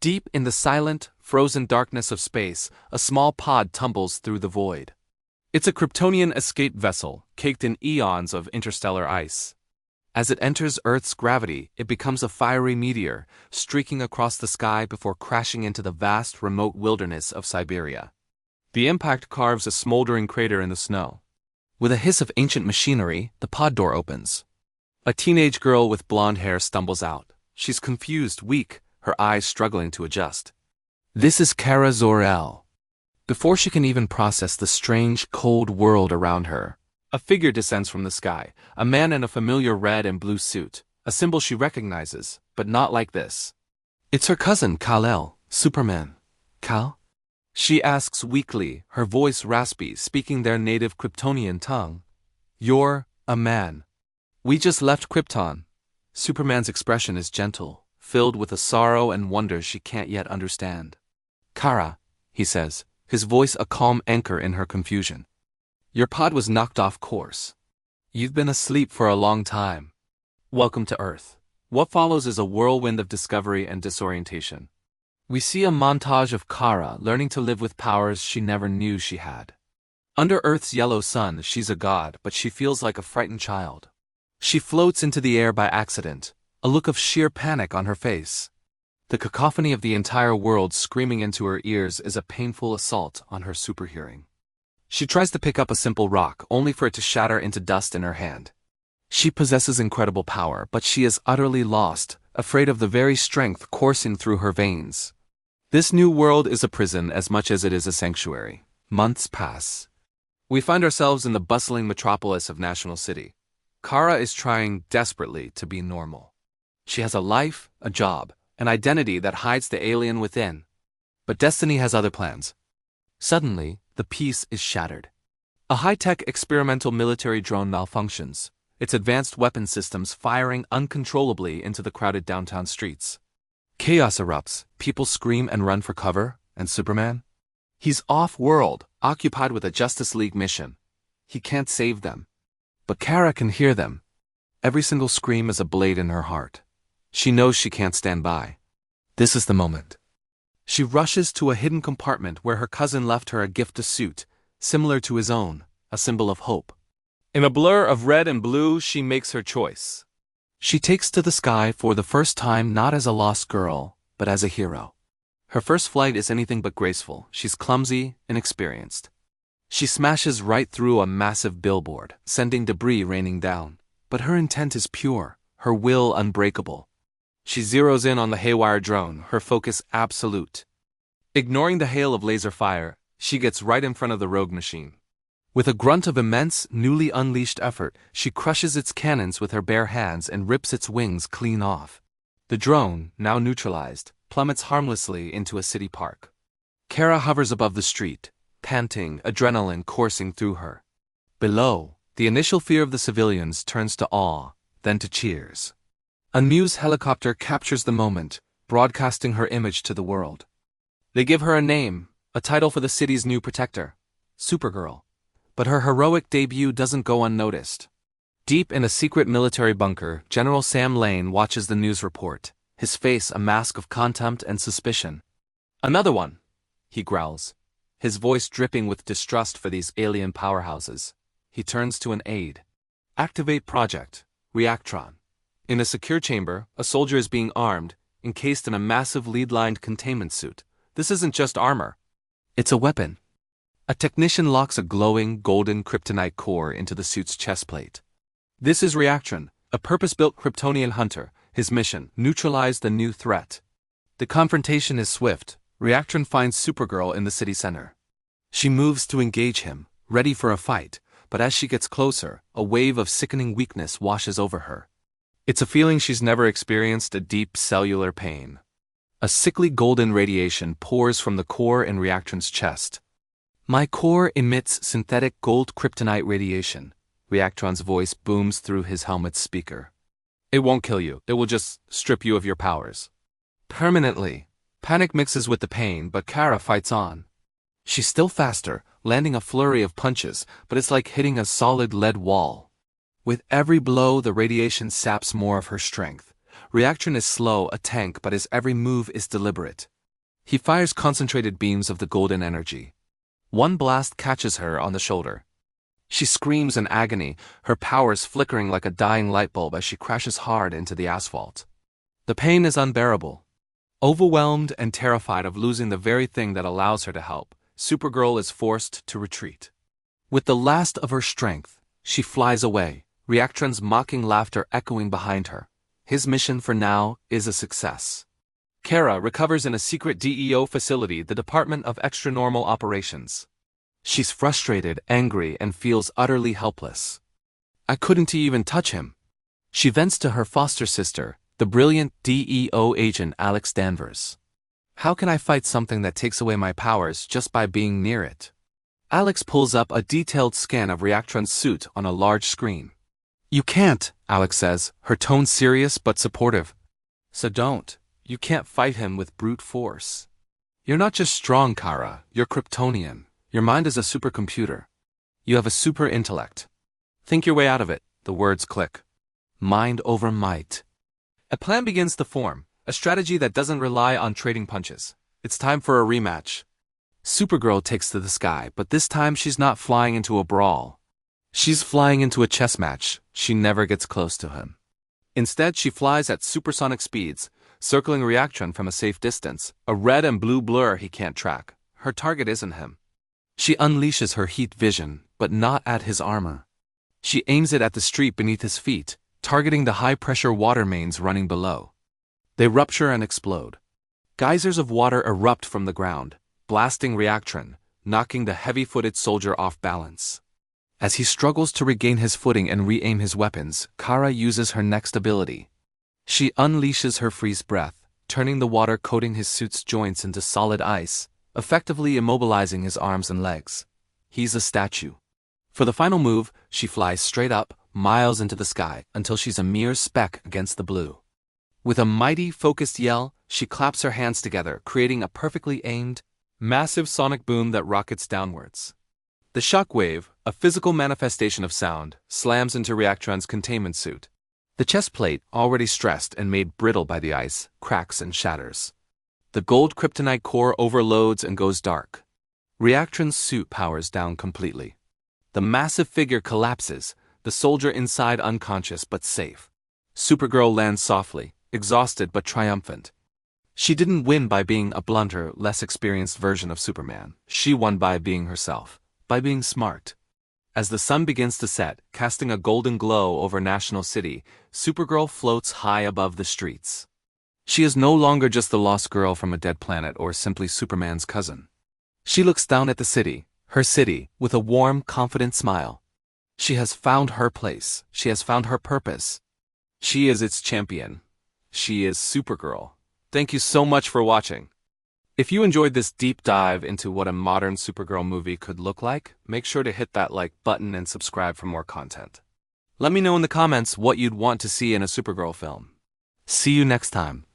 Deep in the silent, frozen darkness of space, a small pod tumbles through the void. It's a Kryptonian escape vessel, caked in eons of interstellar ice. As it enters Earth's gravity, it becomes a fiery meteor, streaking across the sky before crashing into the vast, remote wilderness of Siberia. The impact carves a smoldering crater in the snow. With a hiss of ancient machinery, the pod door opens. A teenage girl with blonde hair stumbles out. She's confused, weak, her eyes struggling to adjust. This is Kara Zor-El. Before she can even process the strange, cold world around her, a figure descends from the sky, a man in a familiar red and blue suit, a symbol she recognizes, but not like this. It's her cousin, Kal-El, Superman. Kal? She asks weakly, her voice raspy, speaking their native Kryptonian tongue. You're a man. We just left Krypton. Superman's expression is gentle, filled with a sorrow and wonder she can't yet understand. Kara, he says, his voice a calm anchor in her confusion. Your pod was knocked off course. You've been asleep for a long time. Welcome to Earth. What follows is a whirlwind of discovery and disorientation. We see a montage of Kara learning to live with powers she never knew she had. Under Earth's yellow sun, she's a god, but she feels like a frightened child. She floats into the air by accident, a look of sheer panic on her face. The cacophony of the entire world screaming into her ears is a painful assault on her superhearing. She tries to pick up a simple rock, only for it to shatter into dust in her hand. She possesses incredible power, but she is utterly lost, afraid of the very strength coursing through her veins. This new world is a prison as much as it is a sanctuary. Months pass. We find ourselves in the bustling metropolis of National City. Kara is trying desperately to be normal. She has a life, a job, an identity that hides the alien within. But destiny has other plans. Suddenly, the peace is shattered. A high-tech experimental military drone malfunctions, its advanced weapon systems firing uncontrollably into the crowded downtown streets. Chaos erupts, people scream and run for cover, and Superman? He's off-world, occupied with a Justice League mission. He can't save them. But Kara can hear them. Every single scream is a blade in her heart. She knows she can't stand by. This is the moment. She rushes to a hidden compartment where her cousin left her a gift suit, similar to his own, a symbol of hope. In a blur of red and blue, she makes her choice. She takes to the sky for the first time not as a lost girl, but as a hero. Her first flight is anything but graceful. She's clumsy, inexperienced. She smashes right through a massive billboard, sending debris raining down. But her intent is pure, her will unbreakable. She zeroes in on the haywire drone, her focus absolute. Ignoring the hail of laser fire, she gets right in front of the rogue machine. With a grunt of immense, newly unleashed effort, she crushes its cannons with her bare hands and rips its wings clean off. The drone, now neutralized, plummets harmlessly into a city park. Kara hovers above the street, panting, adrenaline coursing through her. Below, the initial fear of the civilians turns to awe, then to cheers. A news helicopter captures the moment, broadcasting her image to the world. They give her a name, a title for the city's new protector, Supergirl. But her heroic debut doesn't go unnoticed. Deep in a secret military bunker, General Sam Lane watches the news report, his face a mask of contempt and suspicion. Another one, he growls, his voice dripping with distrust for these alien powerhouses. He turns to an aide. Activate Project, Reactron. In a secure chamber, a soldier is being armed, encased in a massive lead-lined containment suit. This isn't just armor. It's a weapon. A technician locks a glowing, golden kryptonite core into the suit's chest plate. This is Reactron, a purpose-built Kryptonian hunter. His mission, neutralize the new threat. The confrontation is swift. Reactron finds Supergirl in the city center. She moves to engage him, ready for a fight, but as she gets closer, a wave of sickening weakness washes over her. It's a feeling she's never experienced, a deep cellular pain. A sickly golden radiation pours from the core in Reactron's chest. My core emits synthetic gold kryptonite radiation. Reactron's voice booms through his helmet's speaker. It won't kill you, it will just strip you of your powers. Permanently. Panic mixes with the pain, but Kara fights on. She's still faster, landing a flurry of punches, but it's like hitting a solid lead wall. With every blow, the radiation saps more of her strength. Reactron is slow, a tank, but his every move is deliberate. He fires concentrated beams of the golden energy. One blast catches her on the shoulder. She screams in agony, her powers flickering like a dying light bulb as she crashes hard into the asphalt. The pain is unbearable. Overwhelmed and terrified of losing the very thing that allows her to help, Supergirl is forced to retreat. With the last of her strength, she flies away, Reactron's mocking laughter echoing behind her. His mission for now is a success. Kara recovers in a secret DEO facility, the Department of Extranormal Operations. She's frustrated, angry, and feels utterly helpless. I couldn't even touch him. She vents to her foster sister, the brilliant DEO agent Alex Danvers. How can I fight something that takes away my powers just by being near it? Alex pulls up a detailed scan of Reactron's suit on a large screen. You can't, Alex says, her tone serious but supportive. So don't. You can't fight him with brute force. You're not just strong, Kara, you're Kryptonian. Your mind is a supercomputer. You have a super intellect. Think your way out of it, the words click. Mind over might. A plan begins to form, a strategy that doesn't rely on trading punches. It's time for a rematch. Supergirl takes to the sky, but this time she's not flying into a brawl. She's flying into a chess match. She never gets close to him. Instead, she flies at supersonic speeds, circling Reactron from a safe distance, a red and blue blur he can't track. Her target isn't him. She unleashes her heat vision, but not at his armor. She aims it at the street beneath his feet, targeting the high-pressure water mains running below. They rupture and explode. Geysers of water erupt from the ground, blasting Reactron, knocking the heavy-footed soldier off balance. As he struggles to regain his footing and re-aim his weapons, Kara uses her next ability. She unleashes her freeze breath, turning the water coating his suit's joints into solid ice, effectively immobilizing his arms and legs. He's a statue. For the final move, she flies straight up, miles into the sky, until she's a mere speck against the blue. With a mighty, focused yell, she claps her hands together, creating a perfectly aimed, massive sonic boom that rockets downwards. The shockwave, a physical manifestation of sound, slams into Reactron's containment suit. The chest plate, already stressed and made brittle by the ice, cracks and shatters. The gold kryptonite core overloads and goes dark. Reactron's suit powers down completely. The massive figure collapses, the soldier inside unconscious but safe. Supergirl lands softly, exhausted but triumphant. She didn't win by being a blunter, less experienced version of Superman. She won by being herself, by being smart. As the sun begins to set, casting a golden glow over National City, Supergirl floats high above the streets. She is no longer just the lost girl from a dead planet or simply Superman's cousin. She looks down at the city, her city, with a warm, confident smile. She has found her place. She has found her purpose. She is its champion. She is Supergirl. Thank you so much for watching. If you enjoyed this deep dive into what a modern Supergirl movie could look like, make sure to hit that like button and subscribe for more content. Let me know in the comments what you'd want to see in a Supergirl film. See you next time.